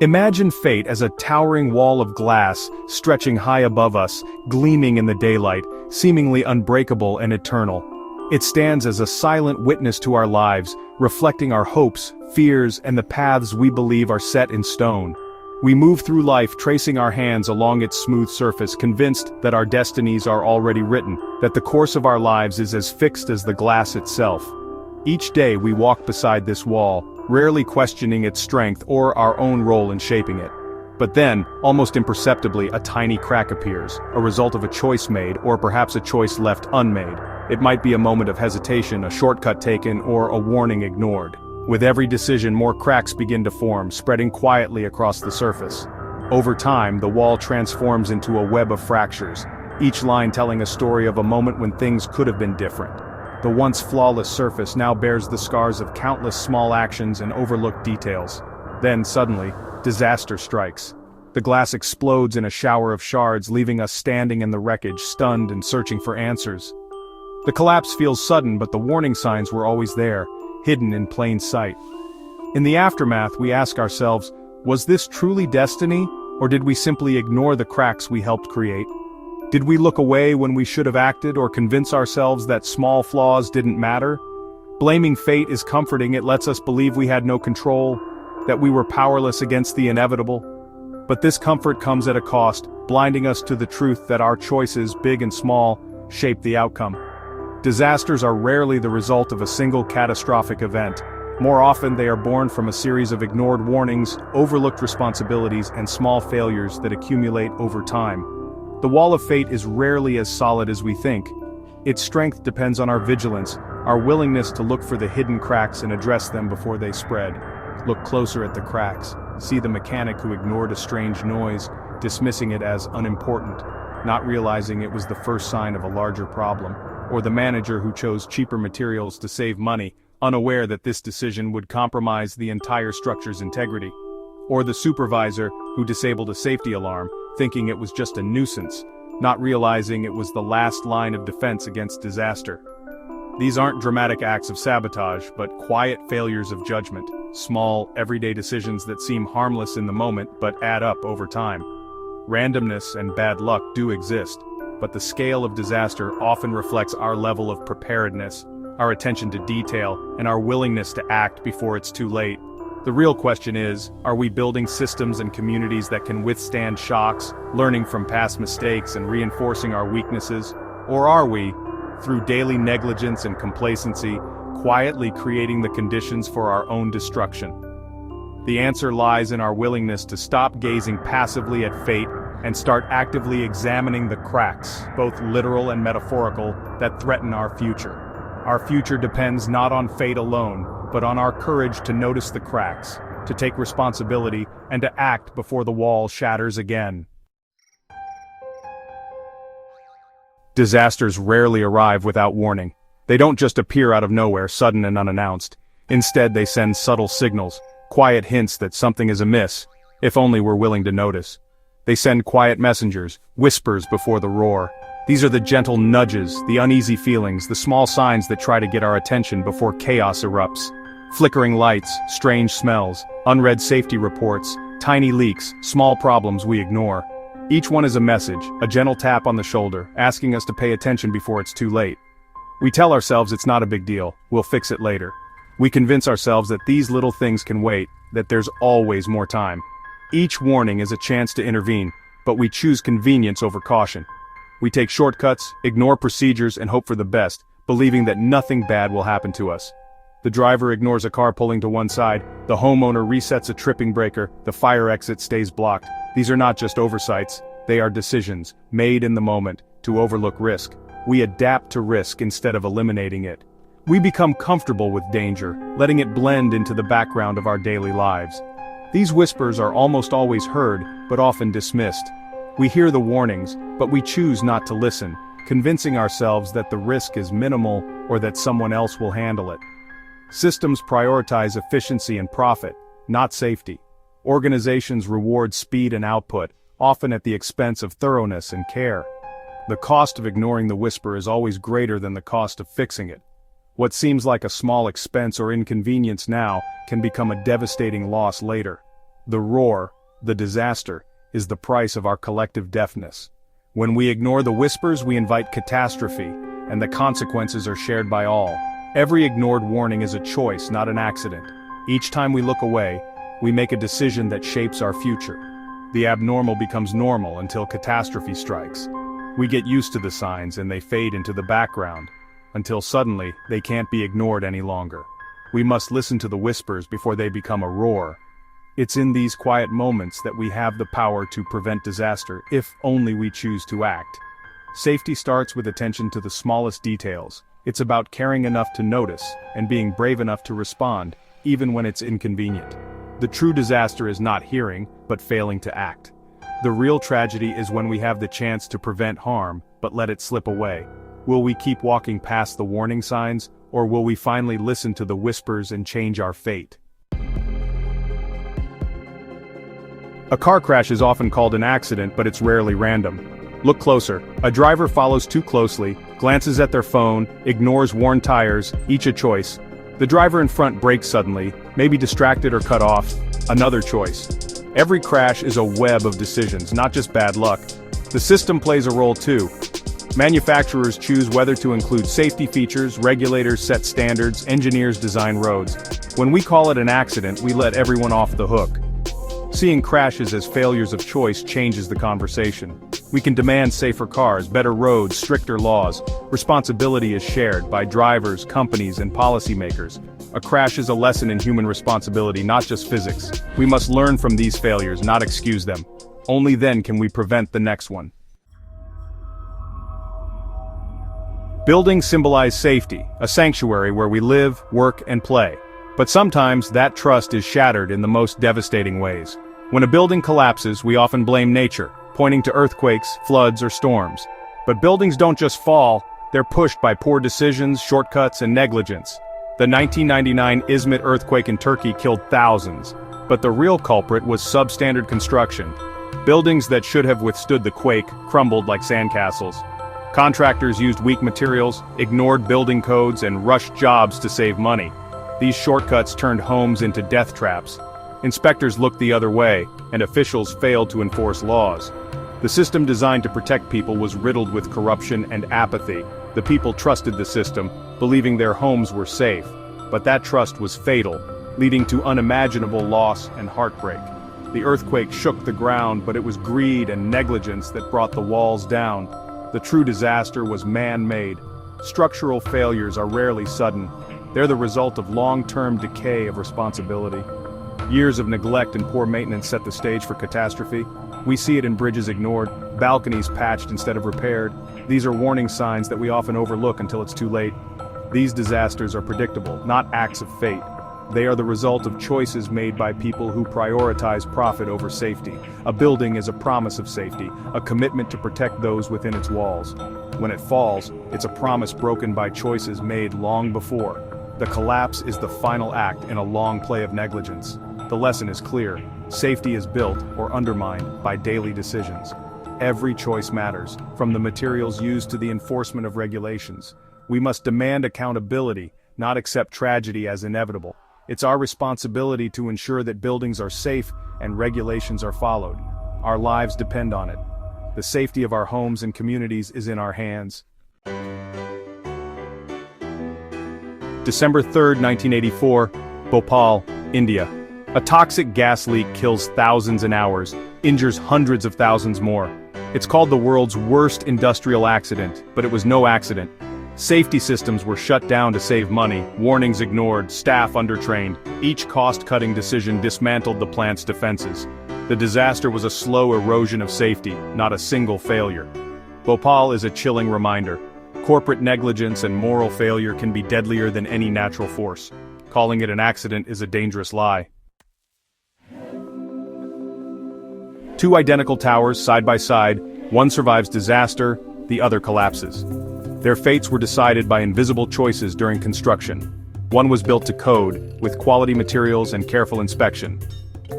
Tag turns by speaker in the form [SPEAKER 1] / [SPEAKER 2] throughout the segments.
[SPEAKER 1] Imagine fate as a towering wall of glass, stretching high above us, gleaming in the daylight, seemingly unbreakable and eternal. It stands as a silent witness to our lives, reflecting our hopes, fears, and the paths we believe are set in stone. We move through life tracing our hands along its smooth surface, convinced that our destinies are already written, that the course of our lives is as fixed as the glass itself. Each day we walk beside this wall, rarely questioning its strength or our own role in shaping it. But then, almost imperceptibly, a tiny crack appears, a result of a choice made or perhaps a choice left unmade. It might be a moment of hesitation, a shortcut taken, or a warning ignored. With every decision, more cracks begin to form, spreading quietly across the surface. Over time, the wall transforms into a web of fractures, each line telling a story of a moment when things could have been different. The once flawless surface now bears the scars of countless small actions and overlooked details. Then, suddenly, disaster strikes. The glass explodes in a shower of shards, leaving us standing in the wreckage, stunned and searching for answers. The collapse feels sudden, but the warning signs were always there, hidden in plain sight. In the aftermath, we ask ourselves, was this truly destiny, or did we simply ignore the cracks we helped create? Did we look away when we should have acted, or convince ourselves that small flaws didn't matter? Blaming fate is comforting. It lets us believe we had no control, that we were powerless against the inevitable. But this comfort comes at a cost, blinding us to the truth that our choices, big and small, shape the outcome. Disasters are rarely the result of a single catastrophic event. More often they are born from a series of ignored warnings, overlooked responsibilities, and small failures that accumulate over time. The wall of fate is rarely as solid as we think. Its strength depends on our vigilance, our willingness to look for the hidden cracks and address them before they spread. Look closer at the cracks. See the mechanic who ignored a strange noise, dismissing it as unimportant, not realizing it was the first sign of a larger problem. Or the manager who chose cheaper materials to save money, unaware that this decision would compromise the entire structure's integrity. Or the supervisor who disabled a safety alarm, thinking it was just a nuisance, not realizing it was the last line of defense against disaster. These aren't dramatic acts of sabotage, but quiet failures of judgment, small, everyday decisions that seem harmless in the moment but add up over time. Randomness and bad luck do exist, but the scale of disaster often reflects our level of preparedness, our attention to detail, and our willingness to act before it's too late. The real question is, are we building systems and communities that can withstand shocks, learning from past mistakes and reinforcing our weaknesses? Or are we, through daily negligence and complacency, quietly creating the conditions for our own destruction? The answer lies in our willingness to stop gazing passively at fate and start actively examining the cracks, both literal and metaphorical, that threaten our future. Our future depends not on fate alone, but on our courage to notice the cracks, to take responsibility, and to act before the wall shatters again. Disasters rarely arrive without warning. They don't just appear out of nowhere, sudden and unannounced. Instead, they send subtle signals, quiet hints that something is amiss, if only we're willing to notice. They send quiet messengers, whispers before the roar. These are the gentle nudges, the uneasy feelings, the small signs that try to get our attention before chaos erupts. Flickering lights, strange smells, unread safety reports, tiny leaks, small problems we ignore. Each one is a message, a gentle tap on the shoulder, asking us to pay attention before it's too late. We tell ourselves it's not a big deal, we'll fix it later. We convince ourselves that these little things can wait, that there's always more time. Each warning is a chance to intervene, but we choose convenience over caution. We take shortcuts, ignore procedures, and hope for the best, believing that nothing bad will happen to us. The driver ignores a car pulling to one side, the homeowner resets a tripping breaker, the fire exit stays blocked. These are not just oversights, they are decisions, made in the moment, to overlook risk. We adapt to risk instead of eliminating it. We become comfortable with danger, letting it blend into the background of our daily lives. These whispers are almost always heard, but often dismissed. We hear the warnings, but we choose not to listen, convincing ourselves that the risk is minimal or that someone else will handle it. Systems prioritize efficiency and profit, not safety. Organizations reward speed and output, often at the expense of thoroughness and care. The cost of ignoring the whisper is always greater than the cost of fixing it. What seems like a small expense or inconvenience now can become a devastating loss later. The roar, the disaster, is the price of our collective deafness. When we ignore the whispers, we invite catastrophe, and the consequences are shared by all. Every ignored warning is a choice, not an accident. Each time we look away, we make a decision that shapes our future. The abnormal becomes normal until catastrophe strikes. We get used to the signs and they fade into the background, until suddenly, they can't be ignored any longer. We must listen to the whispers before they become a roar. It's in these quiet moments that we have the power to prevent disaster, if only we choose to act. Safety starts with attention to the smallest details. It's about caring enough to notice, and being brave enough to respond, even when it's inconvenient. The true disaster is not hearing, but failing to act. The real tragedy is when we have the chance to prevent harm, but let it slip away. Will we keep walking past the warning signs, or will we finally listen to the whispers and change our fate? A car crash is often called an accident, but it's rarely random. Look closer. A driver follows too closely, glances at their phone, ignores worn tires, each a choice. The driver in front brakes suddenly, maybe distracted or cut off. Another choice. Every crash is a web of decisions, not just bad luck. The system plays a role too. Manufacturers choose whether to include safety features, regulators set standards, engineers design roads. When we call it an accident, we let everyone off the hook. Seeing crashes as failures of choice changes the conversation. We can demand safer cars, better roads, stricter laws. Responsibility is shared by drivers, companies, and policymakers. A crash is a lesson in human responsibility, not just physics. We must learn from these failures, not excuse them. Only then can we prevent the next one. Buildings symbolize safety, a sanctuary where we live, work, and play. But sometimes that trust is shattered in the most devastating ways. When a building collapses, we often blame nature, pointing to earthquakes, floods, or storms. But buildings don't just fall, they're pushed by poor decisions, shortcuts, and negligence. The 1999 Izmit earthquake in Turkey killed thousands. But the real culprit was substandard construction. Buildings that should have withstood the quake crumbled like sandcastles. Contractors used weak materials, ignored building codes, and rushed jobs to save money. These shortcuts turned homes into death traps. Inspectors looked the other way, and officials failed to enforce laws. The system designed to protect people was riddled with corruption and apathy. The people trusted the system, believing their homes were safe. But that trust was fatal, leading to unimaginable loss and heartbreak. The earthquake shook the ground, but it was greed and negligence that brought the walls down. The true disaster was man-made. Structural failures are rarely sudden. They're the result of long-term decay of responsibility. Years of neglect and poor maintenance set the stage for catastrophe. We see it in bridges ignored, balconies patched instead of repaired. These are warning signs that we often overlook until it's too late. These disasters are predictable, not acts of fate. They are the result of choices made by people who prioritize profit over safety. A building is a promise of safety, a commitment to protect those within its walls. When it falls, it's a promise broken by choices made long before. The collapse is the final act in a long play of negligence. The lesson is clear. Safety is built or undermined by daily decisions. Every choice matters, from the materials used to the enforcement of regulations. We must demand accountability, not accept tragedy as inevitable. It's our responsibility to ensure that buildings are safe and regulations are followed. Our lives depend on it. The safety of our homes and communities is in our hands. December 3, 1984, Bhopal, India. A toxic gas leak kills thousands in hours, injures hundreds of thousands more. It's called the world's worst industrial accident, but it was no accident. Safety systems were shut down to save money, warnings ignored, staff undertrained. Each cost-cutting decision dismantled the plant's defenses. The disaster was a slow erosion of safety, not a single failure. Bhopal is a chilling reminder. Corporate negligence and moral failure can be deadlier than any natural force. Calling it an accident is a dangerous lie. Two identical towers side by side, one survives disaster, the other collapses. Their fates were decided by invisible choices during construction. One was built to code, with quality materials and careful inspection.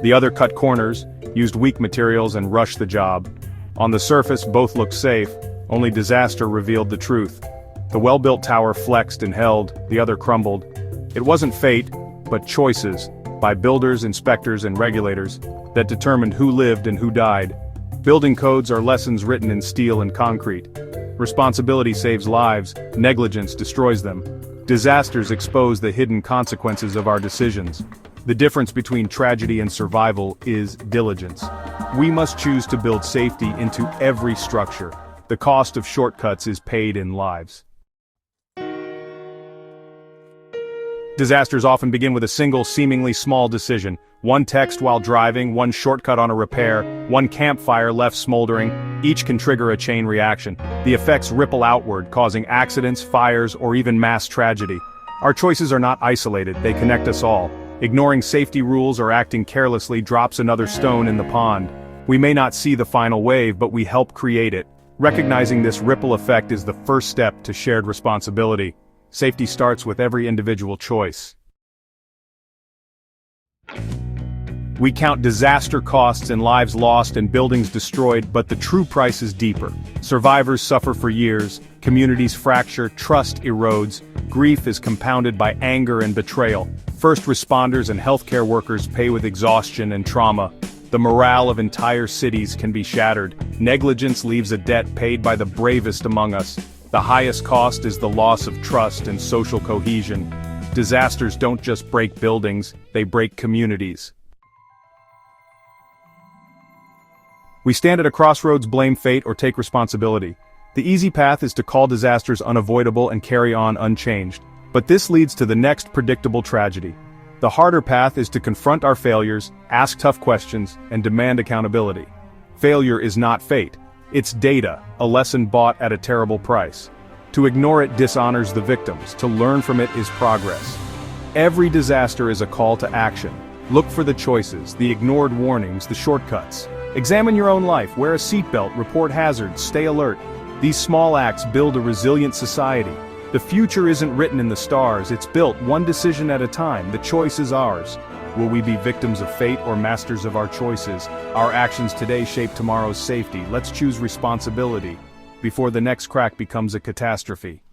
[SPEAKER 1] The other cut corners, used weak materials and rushed the job. On the surface, both looked safe, only disaster revealed the truth. The well-built tower flexed and held, the other crumbled. It wasn't fate, but choices. by builders, inspectors, and regulators, that determined who lived and who died. Building codes are lessons written in steel and concrete. Responsibility saves lives, negligence destroys them. Disasters expose the hidden consequences of our decisions. The difference between tragedy and survival is diligence. We must choose to build safety into every structure. The cost of shortcuts is paid in lives. Disasters often begin with a single, seemingly small decision. One text while driving, one shortcut on a repair, one campfire left smoldering. Each can trigger a chain reaction. The effects ripple outward, causing accidents, fires, or even mass tragedy. Our choices are not isolated, they connect us all. Ignoring safety rules or acting carelessly drops another stone in the pond. We may not see the final wave, but we help create it. Recognizing this ripple effect is the first step to shared responsibility. Safety starts with every individual choice. We count disaster costs and lives lost and buildings destroyed, but the true price is deeper. Survivors suffer for years, communities fracture, trust erodes, grief is compounded by anger and betrayal. First responders and healthcare workers pay with exhaustion and trauma. The morale of entire cities can be shattered. Negligence leaves a debt paid by the bravest among us. The highest cost is the loss of trust and social cohesion. Disasters don't just break buildings, they break communities. We stand at a crossroads, blame fate, or take responsibility. The easy path is to call disasters unavoidable and carry on unchanged. But this leads to the next predictable tragedy. The harder path is to confront our failures, ask tough questions, and demand accountability. Failure is not fate. It's data, a lesson bought at a terrible price. To ignore it dishonors the victims, to learn from it is progress. Every disaster is a call to action. Look for the choices, the ignored warnings, the shortcuts. Examine your own life, wear a seatbelt, report hazards, stay alert. These small acts build a resilient society. The future isn't written in the stars, it's built one decision at a time. The choice is ours. Will we be victims of fate or masters of our choices? Our actions today shape tomorrow's safety. Let's choose responsibility before the next crack becomes a catastrophe.